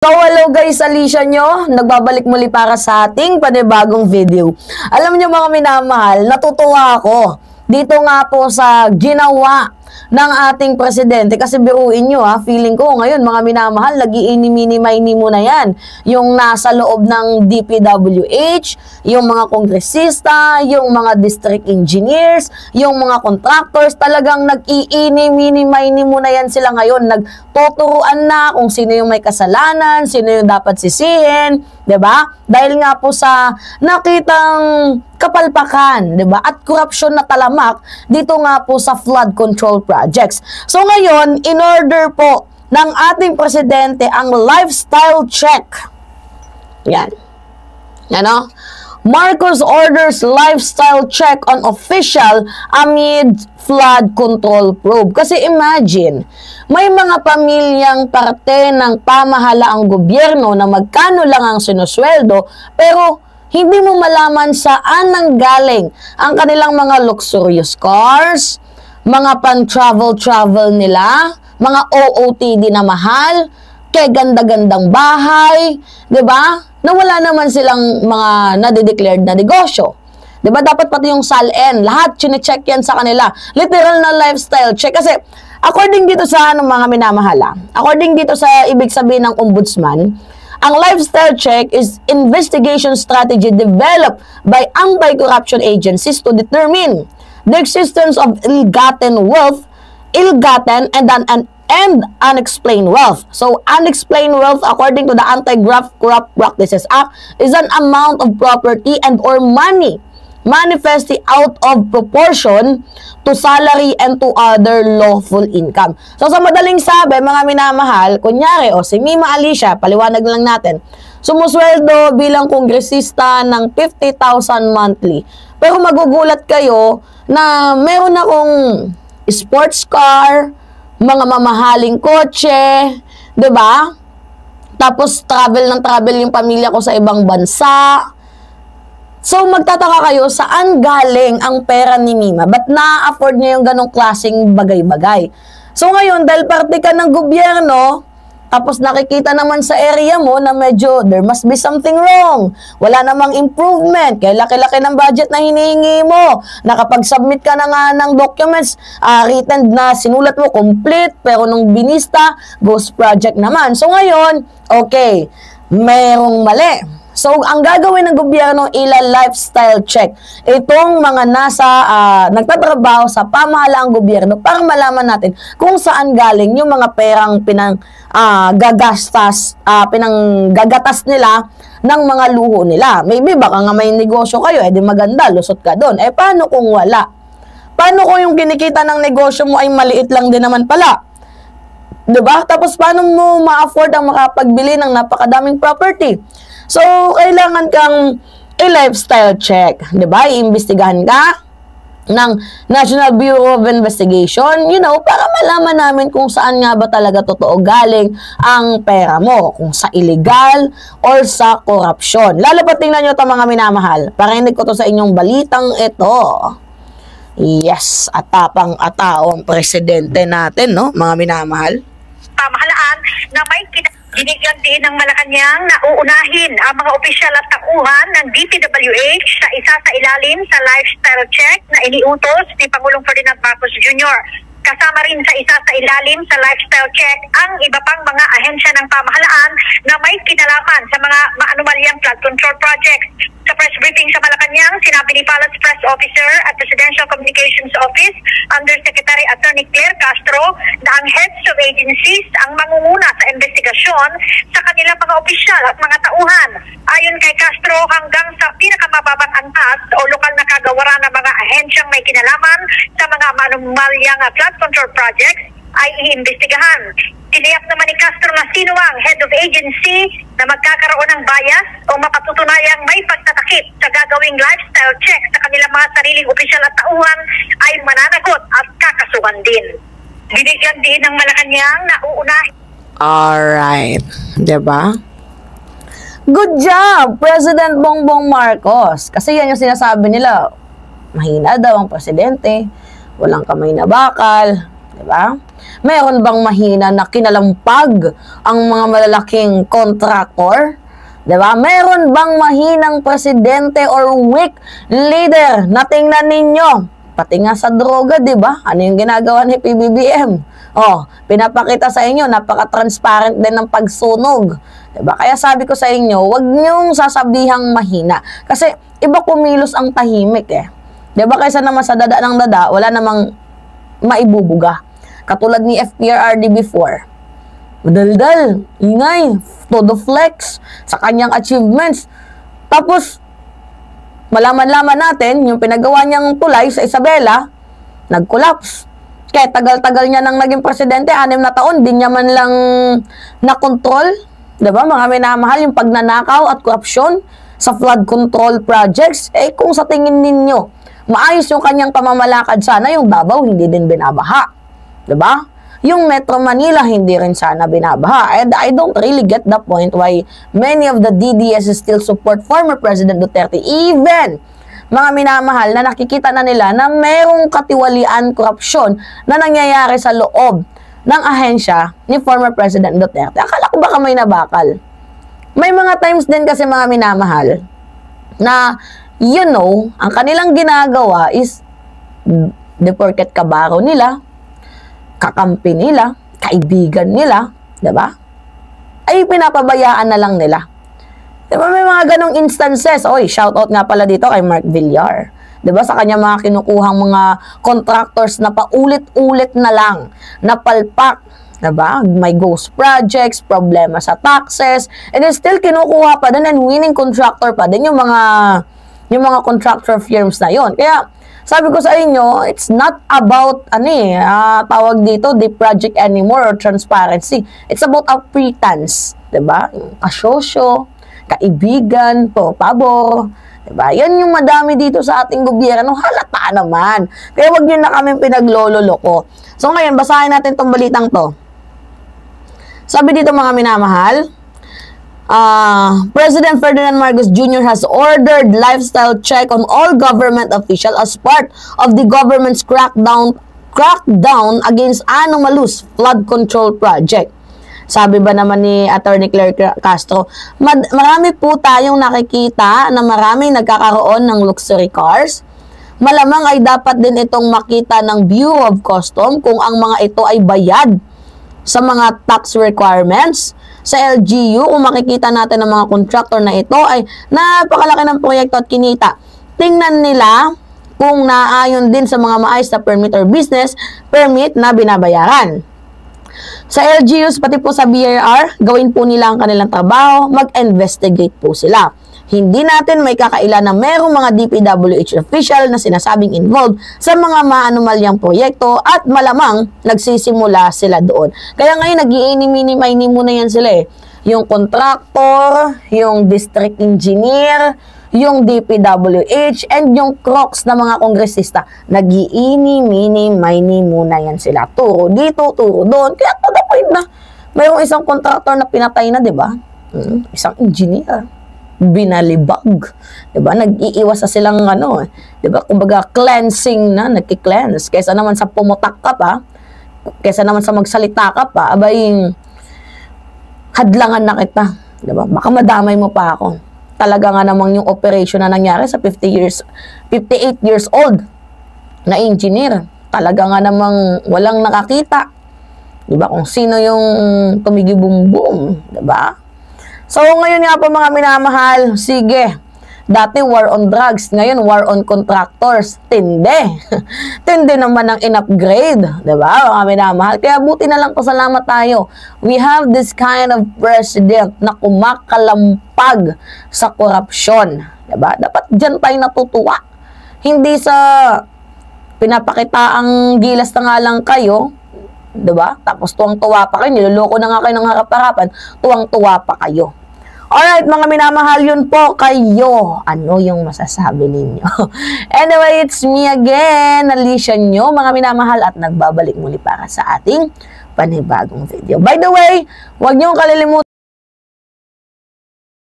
So hello guys, Alicia nyo, nagbabalik muli para sa ating panibagong video. Alam nyo mga minamahal, natutuwa ako dito nga po sa ginawa ng ating presidente. Kasi biruin nyo feeling ko ngayon mga minamahal, nag-iini-mini-mini mo na yan. Yung nasa loob ng DPWH, yung mga kongresista, yung mga district engineers, yung mga contractors, talagang nag-iini-mini-mini mo na yan sila ngayon. Nagtuturuan na kung sino yung may kasalanan, sino yung dapat sisihin, 'di ba? Dahil nga po sa nakitang kapalpakan, 'di ba? At korupsyon na talamak dito nga po sa flood control projects. So ngayon, in order po ng ating presidente ang lifestyle check. Yan. Ano? Marcos orders lifestyle check on official amid flood control probe. Kasi imagine, may mga pamilyang parte ng pamahalaang gobyerno na magkano lang ang sinusweldo, pero hindi mo malaman saan nanggaling ang kanilang mga luxurious cars, mga pan-travel nila, mga OOTD na mahal, kay ganda-gandang bahay, 'di ba? Na wala naman silang mga nade-declared na negosyo. 'Di ba? Dapat pati yung SALN, lahat chine-check yan sa kanila. Literal na lifestyle check. Kasi according dito sa mga minamahala, according dito sa ibig sabihin ng ombudsman, ang lifestyle check is investigation strategy developed by anti-corruption agencies to determine the existence of ill-gotten wealth, and unexplained wealth. So, unexplained wealth, according to the Anti-Corrupt Practices Act, is an amount of property and or money manifestly out of proportion to salary and to other lawful income. So, sa madaling sabi, mga minamahal, kunyari, si Mima Alicia, paliwanag lang natin, sumusweldo bilang kongresista ng 50,000 monthly. Pero magugulat kayo na meron akong sports car, mga mamahaling kotse, 'di ba? Tapos travel yung pamilya ko sa ibang bansa. So magtataka kayo saan galing ang pera ni Mima? Ba't na-afford niya yung ganong klaseng bagay-bagay? So ngayon, dahil parte ka ng gobyerno, tapos nakikita naman sa area mo na medyo there must be something wrong. Wala namang improvement. Kaya laki-laki ng budget na hinihingi mo. Nakapag-submit ka na nga ng documents, written na sinulat mo complete, pero nung binista, ghost project naman. So ngayon, okay, merong mali. So, ang gagawin ng gobyerno, lifestyle check. Itong mga nasa, nagtatrabaho sa pamahalaang gobyerno para malaman natin kung saan galing yung mga perang pinanggagatas nila ng mga luho nila. Maybe baka nga may negosyo kayo, di maganda, lusot ka doon. Paano kung wala? Paano kung yung kinikita ng negosyo mo ay maliit lang din naman pala? Diba? Tapos paano mo ma-afford ang makapagbili ng napakadaming property? So, kailangan kang lifestyle check. Diba? Iimbestigahan ka ng National Bureau of Investigation, para malaman namin kung saan nga ba talaga totoo galing ang pera mo. Kung sa illegal or sa korupsyon. Lalo pa tingnan nyo ito mga minamahal. Parinig ko to sa inyong balitang ito. Yes, atapang-atao ang presidente natin, no? Mga minamahal. Pamahalaan na may binigyan din ng Malacanang na uunahin ang mga opisyal at tauhan ng DPWH sa isa sa ilalim sa lifestyle check na iniutos ni Pangulong Ferdinand Marcos Jr. Kasama rin sa isa sa ilalim sa lifestyle check ang iba pang mga ahensya ng pamahalaan na may kinalaman sa mga maanumalyang flood control projects. Sa press briefing sa Malacanang, sinabi ni Palace Press Officer at Presidential Communications Office Undersecretary Attorney Claire Castro na ang heads of agencies ang mangunguna sa investigasyon sa kanilang mga opisyal at mga tauhan. Ayon kay Castro, hanggang sa pinakamababang antas o lokal na kagawaran ng mga ahensyang may kinalaman sa mga maanumalyang flood control projects ay iimbestigahan. Tiniyak naman ni Castro na sino ang head of agency na magkakaroon ng bias o mapatutunayang may pagtatakip sa gagawing lifestyle check sa kanilang mga sariling opisyal at tauhan ay mananagot at kakasuhan din. Binigyan din ng Malacanang na uunahin. Alright. Diba? Good job, President Bongbong Marcos. Kasi yan yung sinasabi nila. Mahina daw ang presidente. Walang kamay na bakal. Diba? Meron bang mahina na kinalampag ang mga malalaking contractor? Diba? Meron bang mahinang presidente or weak leader na tingnan ninyo? Pati nga sa droga, diba? Ano yung ginagawa ni PBBM? Oh, pinapakita sa inyo, napaka-transparent din ng pagsunog. Diba? Kaya sabi ko sa inyo, wag niyong sasabihang mahina. Kasi iba kumilos ang tahimik eh. Diba? Kaysa naman sa dada ng dada, wala namang maibubuga. Katulad ni FPRRD before. Madaldal, ingay, todo flex sa kanyang achievements. Tapos, malaman-laman natin, yung pinagawa niyang tulay sa Isabela, nag-collapse. Kaya tagal-tagal niya nang naging presidente, 6 na taon, di niya man lang na-control. Diba? Mga minamahal yung pagnanakaw at korupsyon sa flood control projects. Eh, kung sa tingin ninyo, maayos yung kanyang pamamalakad, sana yung Davao hindi din binabaha. Diba? Yung Metro Manila, hindi rin sana binabaha. And I don't really get the point why many of the DDS still support former President Duterte. Even mga minamahal na nakikita na nila na mayroong katiwalian korupsyon na nangyayari sa loob ng ahensya ni former President Duterte. Akala ko baka may nabakal. May mga times din kasi mga minamahal na, you know, ang kanilang ginagawa is deported kabaro nila, kakampi nila, kaibigan nila, diba? Ay pinapabayaan na lang nila. Diba may mga ganong instances? Oy, shoutout nga pala dito kay Mark Villar. Diba sa kanya mga kinukuhang mga contractors na paulit-ulit na lang, napalpak. Diba? May ghost projects, problema sa taxes, and then still kinukuha pa din and winning contractor pa din yung mga contractor firms na yon. Kaya, sabi ko sa inyo, it's not about, tawag dito, the project anymore or transparency. It's about a pretense. Diba? Kasosyo, kaibigan, pabor. Diba? Yan yung madami dito sa ating gobyerno. Halata naman. Kaya wag nyo na kami pinaglololoko. So ngayon, basahin natin tong balitang to. Sabi dito mga minamahal, President Ferdinand Marcos Jr. has ordered lifestyle check on all government officials as part of the government's crackdown against anomalous flood control project. Sabi ba naman ni Attorney Claire Castro, marami po tayong nakikita na maraming nagkakaroon ng luxury cars. Malamang ay dapat din itong makita ng Bureau of Customs kung ang mga ito ay bayad sa mga tax requirements. Sa LGU, kung makikita natin ng mga contractor na ito ay napakalaki ng proyekto at kinita. Tingnan nila kung naayon din sa mga maayos na permit or business permit na binabayaran. Sa LGUs, pati po sa BIR, gawin po nila ang kanilang trabaho, mag-investigate po sila. Hindi natin may kakaila na merong mga DPWH official na sinasabing involved sa mga maanumalyang proyekto at malamang nagsisimula sila doon. Kaya ngayon, nag-i-mini-mini muna yan sila eh. Yung contractor, yung district engineer, yung DPWH, and yung crooks na mga kongresista. Nag-i-mini muna yan sila. Turo dito, turo doon. Kaya to the point na mayroong isang contractor na pinatay na, di ba? Isang engineer. Binalibag. Diba? Nag-iiwas sa silang diba? Kumbaga cleansing na, nagki-cleanse. Kaysa naman sa pumutak ka pa, kaysa naman sa magsalita ka pa, abay, hadlangan na kita. Diba? Baka madamay mo pa ako. Talaga nga namang yung operation na nangyari sa 58 years old na engineer. Talaga nga namang walang nakakita. Diba? Kung sino yung tumigibum-bum. Diba? So, ngayon nga po mga minamahal, sige, dati war on drugs, ngayon war on contractors, tindi. Tindi naman ang in-upgrade, diba mga minamahal? Kaya buti na lang pasalamat tayo. We have this kind of president na kumakalampag sa korupsyon, diba? Dapat dyan tayo natutuwa. Hindi sa pinapakita ang gilas na nga lang kayo, diba? Tapos tuwang-tuwa pa kayo, niloloko na nga kayo ng harap-harapan, tuwang-tuwa pa kayo. Alright, mga minamahal, yun po kayo. Ano yung masasabi ninyo? Anyway, it's me again, Alicia nyo, mga minamahal, at nagbabalik muli para sa ating panibagong video. By the way, huwag nyo kalilimutan